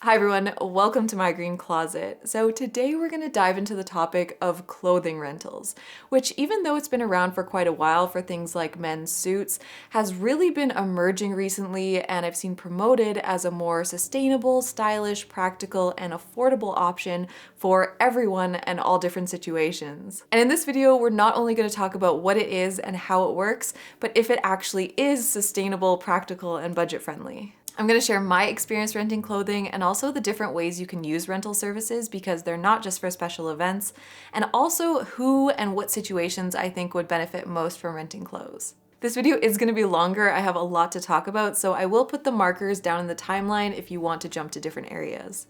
Hi everyone, welcome to my green closet. So today we're going to dive into the topic of clothing rentals, which even though it's been around for quite a while for things like men's suits, has really been emerging recently, and I've seen promoted as a more sustainable, stylish, practical, and affordable option for everyone and all different situations. And in this video, we're not only going to talk about what it is and how it works, but if it actually is sustainable, practical, and budget friendly. I'm going to share my experience renting clothing and also the different ways you can use rental services because they're not just for special events, and also who and what situations I think would benefit most from renting clothes. This video is going to be longer. I have a lot to talk about, so I will put the markers down in the timeline if you want to jump to different areas.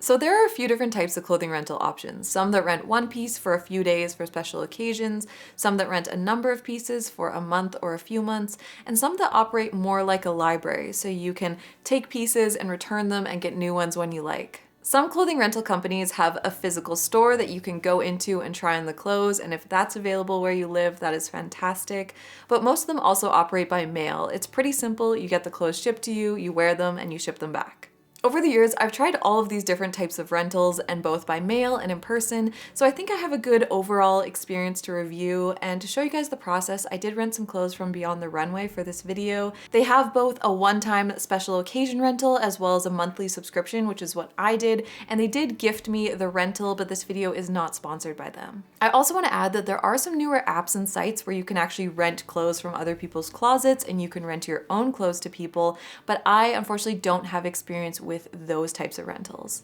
So there are a few different types of clothing rental options. Some that rent one piece for a few days for special occasions, some that rent a number of pieces for a month or a few months, and some that operate more like a library, so you can take pieces and return them and get new ones when you like. Some clothing rental companies have a physical store that you can go into and try on the clothes, and if that's available where you live, that is fantastic. But most of them also operate by mail. It's pretty simple. You get the clothes shipped to you, you wear them, and you ship them back. Over the years, I've tried all of these different types of rentals, and both by mail and in person, so I think I have a good overall experience to review. And to show you guys the process, I did rent some clothes from Beyond the Runway for this video. They have both a one-time special occasion rental as well as a monthly subscription, which is what I did, and they did gift me the rental, but this video is not sponsored by them. I also want to add that there are some newer apps and sites where you can actually rent clothes from other people's closets, and you can rent your own clothes to people, but I unfortunately don't have experience with those types of rentals.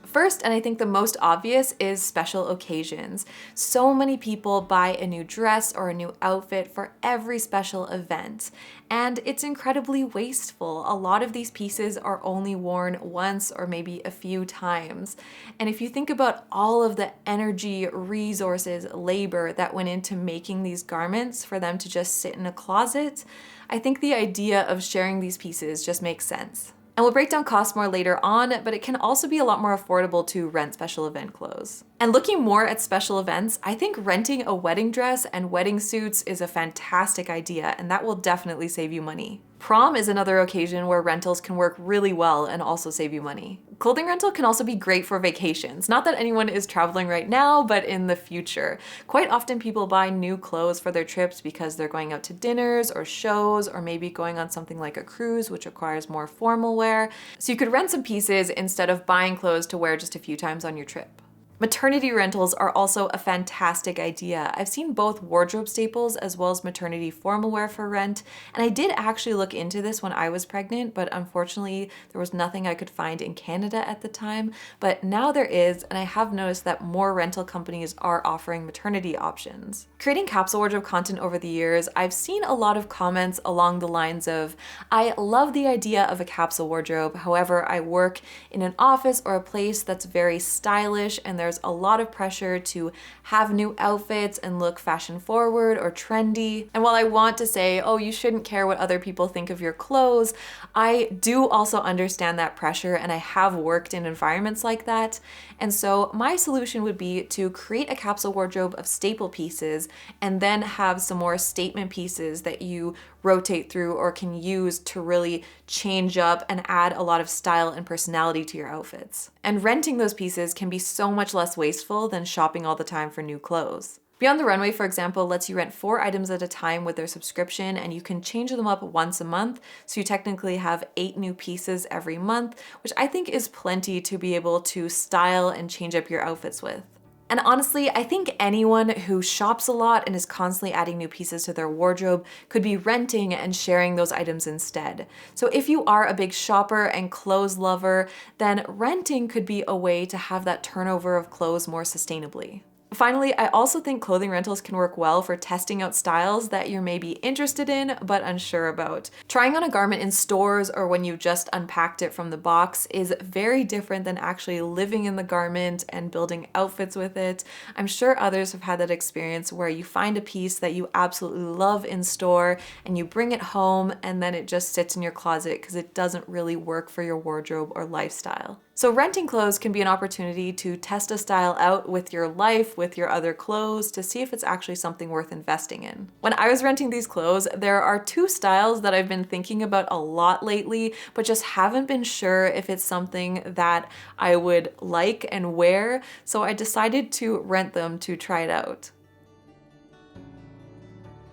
First, and I think the most obvious, is special occasions. So many people buy a new dress or a new outfit for every special event, and it's incredibly wasteful. A lot of these pieces are only worn once or maybe a few times. And if you think about all of the energy, resources, labor that went into making these garments for them to just sit in a closet, I think the idea of sharing these pieces just makes sense. And we'll break down costs more later on, but it can also be a lot more affordable to rent special event clothes. And looking more at special events, I think renting a wedding dress and wedding suits is a fantastic idea, and that will definitely save you money. Prom is another occasion where rentals can work really well and also save you money. Clothing rental can also be great for vacations. Not that anyone is traveling right now, but in the future. Quite often people buy new clothes for their trips because they're going out to dinners or shows, or maybe going on something like a cruise, which requires more formal wear. So you could rent some pieces instead of buying clothes to wear just a few times on your trip. Maternity rentals are also a fantastic idea. I've seen both wardrobe staples as well as maternity formal wear for rent, and I did actually look into this when I was pregnant, but unfortunately there was nothing I could find in Canada at the time. But now there is, and I have noticed that more rental companies are offering maternity options. Creating capsule wardrobe content over the years, I've seen a lot of comments along the lines of, I love the idea of a capsule wardrobe, however, I work in an office or a place that's very stylish and there's a lot of pressure to have new outfits and look fashion forward or trendy. And while I want to say, oh, you shouldn't care what other people think of your clothes, I do also understand that pressure, and I have worked in environments like that. And so my solution would be to create a capsule wardrobe of staple pieces and then have some more statement pieces that you rotate through or can use to really change up and add a lot of style and personality to your outfits. And renting those pieces can be so much less wasteful than shopping all the time for new clothes. Beyond the Runway, for example, lets you rent 4 items at a time with their subscription, and you can change them up once a month, so you technically have 8 new pieces every month, which I think is plenty to be able to style and change up your outfits with. And honestly, I think anyone who shops a lot and is constantly adding new pieces to their wardrobe could be renting and sharing those items instead. So if you are a big shopper and clothes lover, then renting could be a way to have that turnover of clothes more sustainably. Finally, I also think clothing rentals can work well for testing out styles that you're maybe interested in but unsure about. Trying on a garment in stores or when you've just unpacked it from the box is very different than actually living in the garment and building outfits with it. I'm sure others have had that experience where you find a piece that you absolutely love in store and you bring it home and then it just sits in your closet because it doesn't really work for your wardrobe or lifestyle. So renting clothes can be an opportunity to test a style out with your life, with your other clothes, to see if it's actually something worth investing in. When I was renting these clothes, there are two styles that I've been thinking about a lot lately, but just haven't been sure if it's something that I would like and wear, so I decided to rent them to try it out.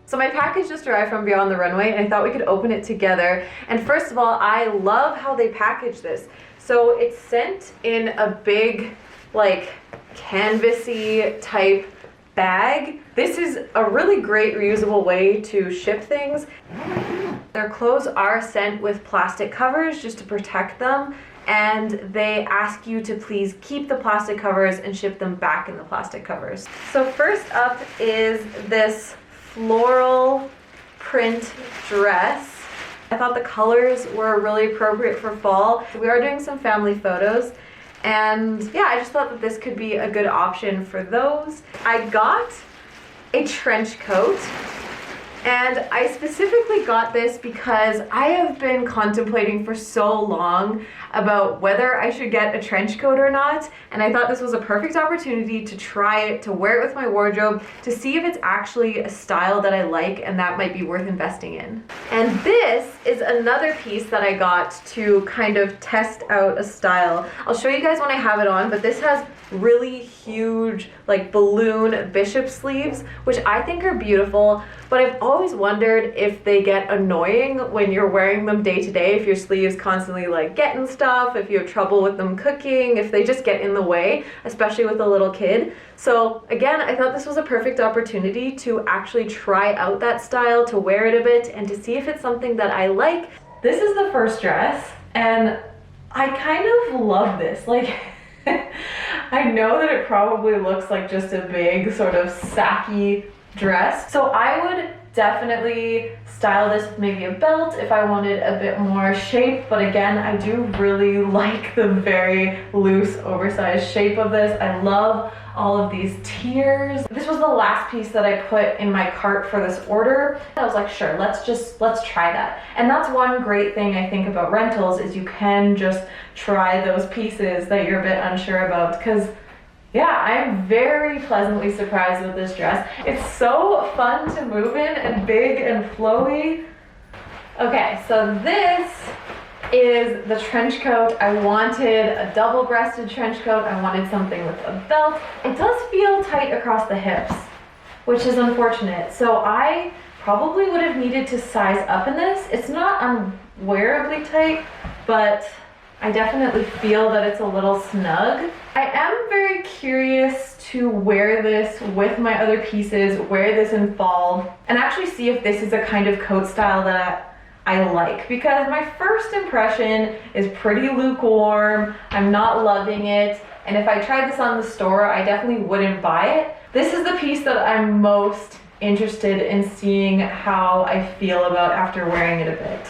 So my package just arrived from Beyond the Runway and I thought we could open it together. And first of all, I love how they package this. So it's sent in a big, like, canvasy type bag. This is a really great reusable way to ship things. Their clothes are sent with plastic covers just to protect them, and they ask you to please keep the plastic covers and ship them back in the plastic covers. So first up is this floral print dress. I thought the colors were really appropriate for fall. We are doing some family photos, and yeah, I just thought that this could be a good option for those. I got a trench coat, and I specifically got this because I have been contemplating for so long about whether I should get a trench coat or not, and I thought this was a perfect opportunity to try it, to wear it with my wardrobe, to see if it's actually a style that I like and that might be worth investing in. And this is another piece that I got to kind of test out a style. I'll show you guys when I have it on, but this has really huge, like, balloon bishop sleeves, which I think are beautiful, but I've always wondered if they get annoying when you're wearing them day to day, if your sleeves constantly like get in stuff, if you have trouble with them cooking, if they just get in the way, especially with a little kid. So again, I thought this was a perfect opportunity to actually try out that style, to wear it a bit, and to see if it's something that I like. This is the first dress, and I kind of love this. Like, I know that it probably looks like just a big sort of sacky dress. So I would definitely style this with maybe a belt if I wanted a bit more shape, but again, I do really like the very loose, oversized shape of this. I love all of these tiers. This was the last piece that I put in my cart for this order. I was like, sure, let's try that. And that's one great thing I think about rentals, is you can just try those pieces that you're a bit unsure about, because yeah, I'm very pleasantly surprised with this dress. It's so fun to move in and big and flowy. Okay, so this is the trench coat. I wanted a double-breasted trench coat. I wanted something with a belt. It does feel tight across the hips, which is unfortunate. So I probably would have needed to size up in this. It's not unwearably tight, but I definitely feel that it's a little snug. I am very curious to wear this with my other pieces, wear this in fall, and actually see if this is a kind of coat style that I like, because my first impression is pretty lukewarm. I'm not loving it, and if I tried this on the store, I definitely wouldn't buy it. This is the piece that I'm most interested in seeing how I feel about after wearing it a bit.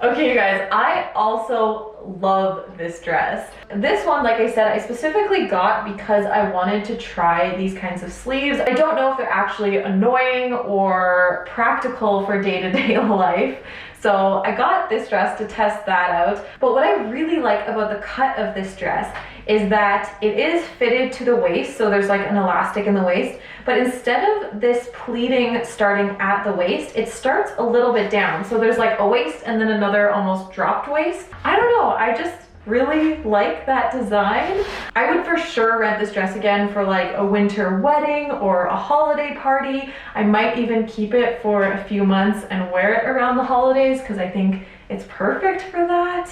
Okay, you guys, I also love this dress. This one, like I said, I specifically got because I wanted to try these kinds of sleeves. I don't know if they're actually annoying or practical for day-to-day life, so I got this dress to test that out. But what I really like about the cut of this dress is that it is fitted to the waist, so there's like an elastic in the waist, but instead of this pleating starting at the waist, it starts a little bit down. So there's like a waist and then another almost dropped waist. I don't know, I just really like that design. I would for sure rent this dress again for like a winter wedding or a holiday party. I might even keep it for a few months and wear it around the holidays because I think it's perfect for that.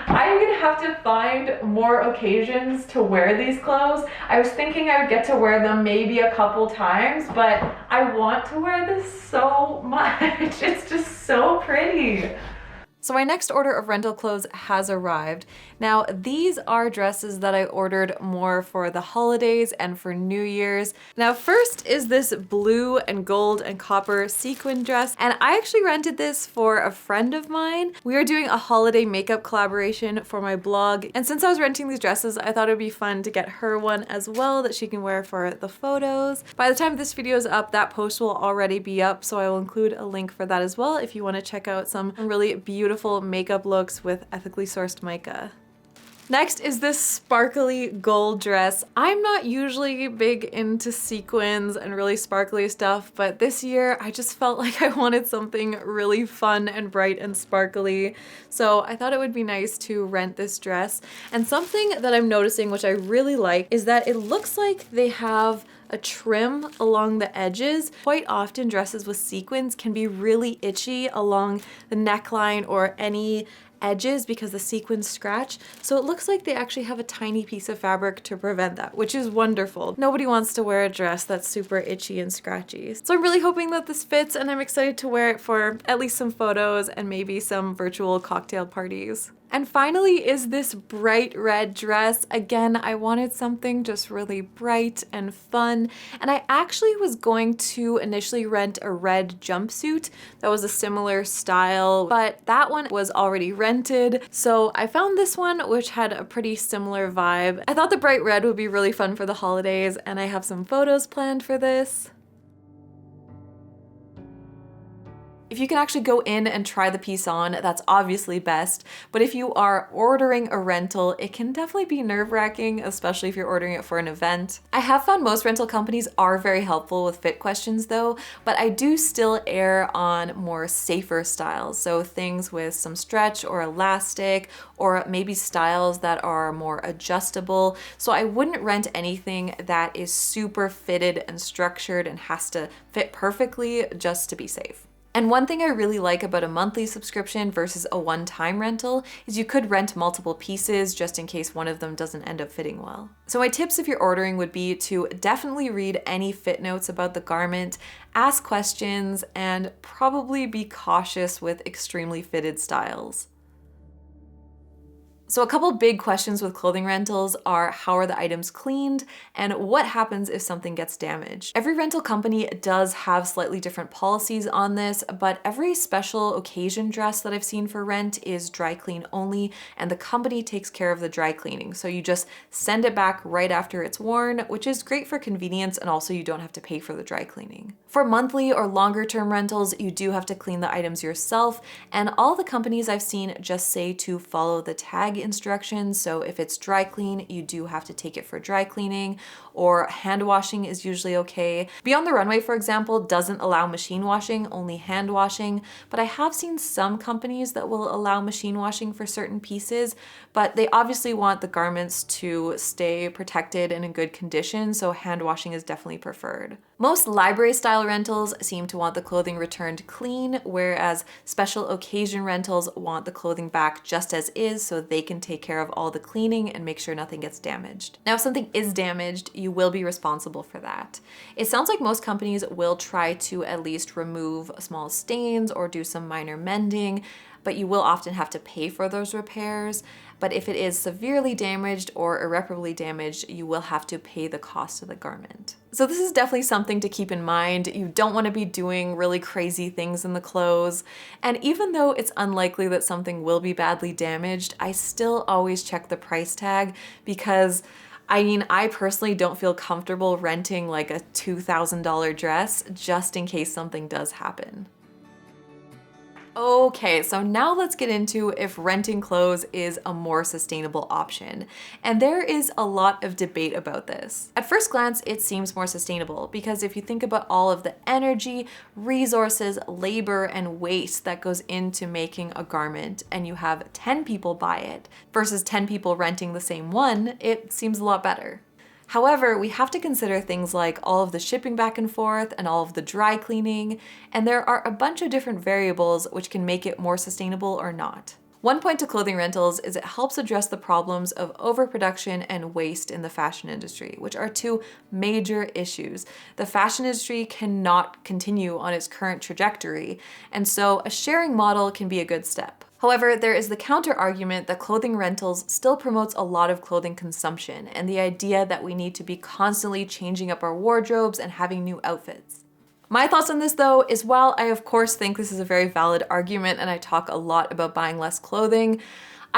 I'm gonna have to find more occasions to wear these clothes. I was thinking I would get to wear them maybe a couple times, but I want to wear this so much. It's just so pretty. So my next order of rental clothes has arrived. Now, these are dresses that I ordered more for the holidays and for New Year's. Now, first is this blue and gold and copper sequin dress, and I actually rented this for a friend of mine. We are doing a holiday makeup collaboration for my blog, and since I was renting these dresses, I thought it would be fun to get her one as well that she can wear for the photos. By the time this video is up, that post will already be up, so I will include a link for that as well if you want to check out some really beautiful makeup looks with ethically sourced mica. Next is this sparkly gold dress. I'm not usually big into sequins and really sparkly stuff, but this year I just felt like I wanted something really fun and bright and sparkly. So I thought it would be nice to rent this dress. And something that I'm noticing, which I really like, is that it looks like they have a trim along the edges. Quite often dresses with sequins can be really itchy along the neckline or any edges because the sequins scratch. So it looks like they actually have a tiny piece of fabric to prevent that, which is wonderful. Nobody wants to wear a dress that's super itchy and scratchy. So I'm really hoping that this fits, and I'm excited to wear it for at least some photos and maybe some virtual cocktail parties. And finally is this bright red dress. Again, I wanted something just really bright and fun. And I actually was going to initially rent a red jumpsuit that was a similar style, but that one was already rented. So I found this one, which had a pretty similar vibe. I thought the bright red would be really fun for the holidays, and I have some photos planned for this. If you can actually go in and try the piece on, that's obviously best. But if you are ordering a rental, it can definitely be nerve-wracking, especially if you're ordering it for an event. I have found most rental companies are very helpful with fit questions though, but I do still err on more safer styles. So things with some stretch or elastic, or maybe styles that are more adjustable. So I wouldn't rent anything that is super fitted and structured and has to fit perfectly just to be safe. And one thing I really like about a monthly subscription versus a one-time rental is you could rent multiple pieces just in case one of them doesn't end up fitting well. So my tips if you're ordering would be to definitely read any fit notes about the garment, ask questions, and probably be cautious with extremely fitted styles. So a couple big questions with clothing rentals are, how are the items cleaned, and what happens if something gets damaged? Every rental company does have slightly different policies on this, but every special occasion dress that I've seen for rent is dry clean only, and the company takes care of the dry cleaning. So you just send it back right after it's worn, which is great for convenience, and also you don't have to pay for the dry cleaning. For monthly or longer term rentals, you do have to clean the items yourself, and all the companies I've seen just say to follow the tag instructions. So if it's dry clean, you do have to take it for dry cleaning, or hand washing is usually okay. Beyond the Runway, for example, doesn't allow machine washing, only hand washing, but I have seen some companies that will allow machine washing for certain pieces, but they obviously want the garments to stay protected and in good condition, so hand washing is definitely preferred. Most library style rentals seem to want the clothing returned clean, whereas special occasion rentals want the clothing back just as is so they can take care of all the cleaning and make sure nothing gets damaged. Now, if something is damaged, you will be responsible for that. It sounds like most companies will try to at least remove small stains or do some minor mending, but you will often have to pay for those repairs. But if it is severely damaged or irreparably damaged, you will have to pay the cost of the garment. So this is definitely something to keep in mind. You don't want to be doing really crazy things in the clothes. And even though it's unlikely that something will be badly damaged, I still always check the price tag because I personally don't feel comfortable renting like a $2,000 dress just in case something does happen. Okay, so now let's get into if renting clothes is a more sustainable option. And there is a lot of debate about this. At first glance, it seems more sustainable because if you think about all of the energy, resources, labor, and waste that goes into making a garment, and you have 10 people buy it versus 10 people renting the same one, it seems a lot better. However, we have to consider things like all of the shipping back and forth and all of the dry cleaning, and there are a bunch of different variables which can make it more sustainable or not. One point to clothing rentals is it helps address the problems of overproduction and waste in the fashion industry, which are two major issues. The fashion industry cannot continue on its current trajectory, and so a sharing model can be a good step. However, there is the counter argument that clothing rentals still promotes a lot of clothing consumption and the idea that we need to be constantly changing up our wardrobes and having new outfits. My thoughts on this though is while I of course think this is a very valid argument and I talk a lot about buying less clothing,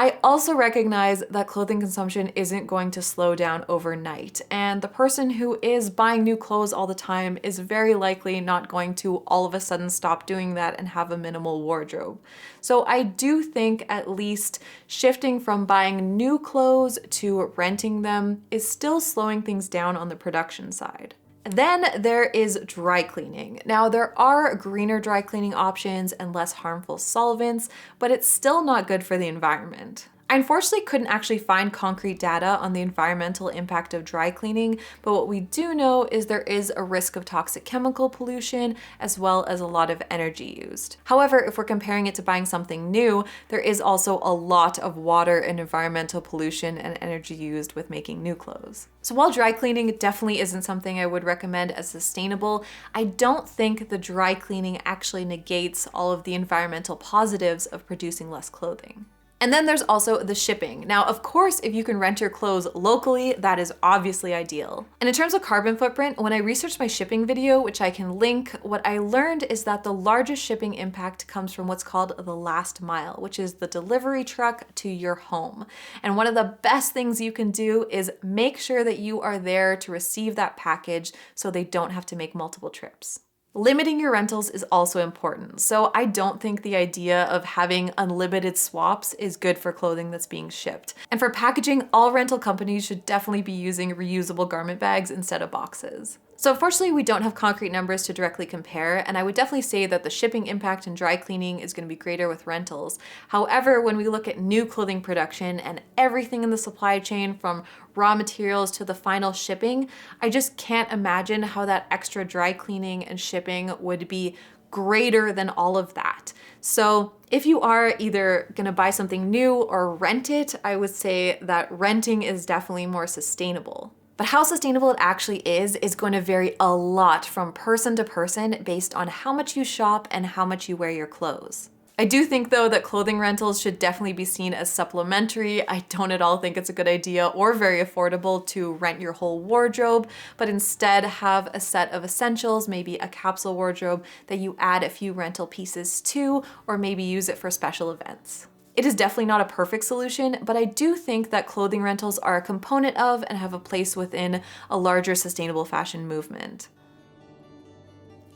I also recognize that clothing consumption isn't going to slow down overnight, and the person who is buying new clothes all the time is very likely not going to all of a sudden stop doing that and have a minimal wardrobe. So I do think at least shifting from buying new clothes to renting them is still slowing things down on the production side. Then there is dry cleaning. Now there are greener dry cleaning options and less harmful solvents, but it's still not good for the environment. I unfortunately couldn't actually find concrete data on the environmental impact of dry cleaning, but what we do know is there is a risk of toxic chemical pollution as well as a lot of energy used. However, if we're comparing it to buying something new, there is also a lot of water and environmental pollution and energy used with making new clothes. So while dry cleaning definitely isn't something I would recommend as sustainable, I don't think the dry cleaning actually negates all of the environmental positives of producing less clothing. And then there's also the shipping. Now, of course, if you can rent your clothes locally, that is obviously ideal. And in terms of carbon footprint, when I researched my shipping video, which I can link, what I learned is that the largest shipping impact comes from what's called the last mile, which is the delivery truck to your home. And one of the best things you can do is make sure that you are there to receive that package so they don't have to make multiple trips. Limiting your rentals is also important, so I don't think the idea of having unlimited swaps is good for clothing that's being shipped. And for packaging, all rental companies should definitely be using reusable garment bags instead of boxes. So unfortunately, we don't have concrete numbers to directly compare, and I would definitely say that the shipping impact in dry cleaning is going to be greater with rentals. However, when we look at new clothing production and everything in the supply chain from raw materials to the final shipping, I just can't imagine how that extra dry cleaning and shipping would be greater than all of that. So if you are either gonna buy something new or rent it, I would say that renting is definitely more sustainable. But how sustainable it actually is going to vary a lot from person to person based on how much you shop and how much you wear your clothes. I do think though that clothing rentals should definitely be seen as supplementary. I don't at all think it's a good idea or very affordable to rent your whole wardrobe, but instead have a set of essentials, maybe a capsule wardrobe that you add a few rental pieces to, or maybe use it for special events. It is definitely not a perfect solution, but I do think that clothing rentals are a component of and have a place within a larger sustainable fashion movement.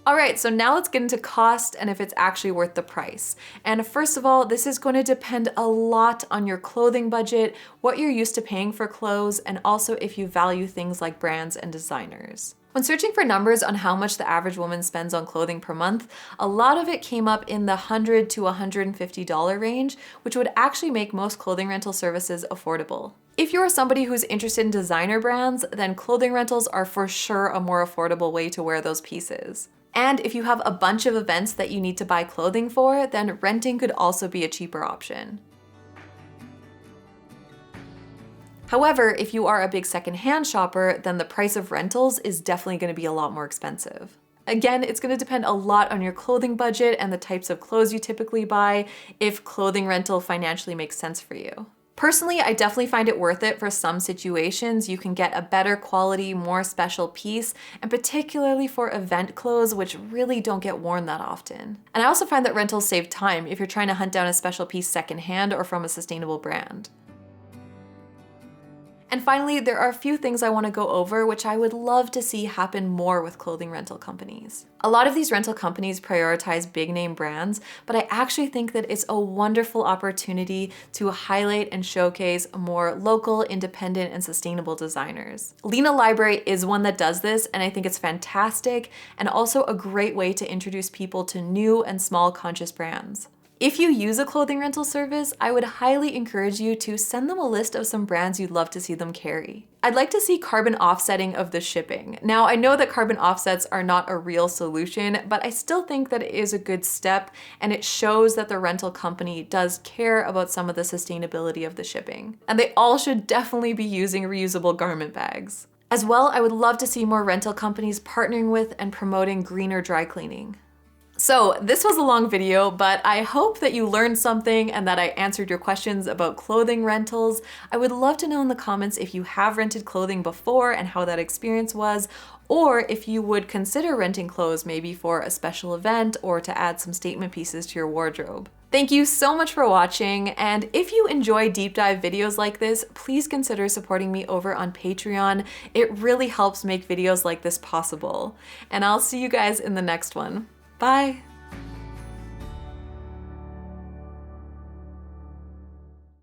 All right, so now let's get into cost and if it's actually worth the price. And first of all, this is going to depend a lot on your clothing budget, what you're used to paying for clothes, and also if you value things like brands and designers. When searching for numbers on how much the average woman spends on clothing per month, a lot of it came up in the $100 to $150 range, which would actually make most clothing rental services affordable. If you are somebody who's interested in designer brands, then clothing rentals are for sure a more affordable way to wear those pieces. And if you have a bunch of events that you need to buy clothing for, then renting could also be a cheaper option. However, if you are a big secondhand shopper, then the price of rentals is definitely going to be a lot more expensive. Again, it's going to depend a lot on your clothing budget and the types of clothes you typically buy, if clothing rental financially makes sense for you. Personally, I definitely find it worth it for some situations. You can get a better quality, more special piece, and particularly for event clothes, which really don't get worn that often. And I also find that rentals save time if you're trying to hunt down a special piece secondhand or from a sustainable brand. And finally, there are a few things I want to go over which I would love to see happen more with clothing rental companies. A lot of these rental companies prioritize big name brands, but I actually think that it's a wonderful opportunity to highlight and showcase more local, independent, and sustainable designers. Lena Library is one that does this, and I think it's fantastic, and also a great way to introduce people to new and small conscious brands. If you use a clothing rental service, I would highly encourage you to send them a list of some brands you'd love to see them carry. I'd like to see carbon offsetting of the shipping. Now, I know that carbon offsets are not a real solution, but I still think that it is a good step, and it shows that the rental company does care about some of the sustainability of the shipping. And they all should definitely be using reusable garment bags. As well, I would love to see more rental companies partnering with and promoting greener dry cleaning. So this was a long video, but I hope that you learned something and that I answered your questions about clothing rentals. I would love to know in the comments if you have rented clothing before and how that experience was, or if you would consider renting clothes maybe for a special event or to add some statement pieces to your wardrobe. Thank you so much for watching, and if you enjoy deep dive videos like this, please consider supporting me over on Patreon. It really helps make videos like this possible. And I'll see you guys in the next one. Bye!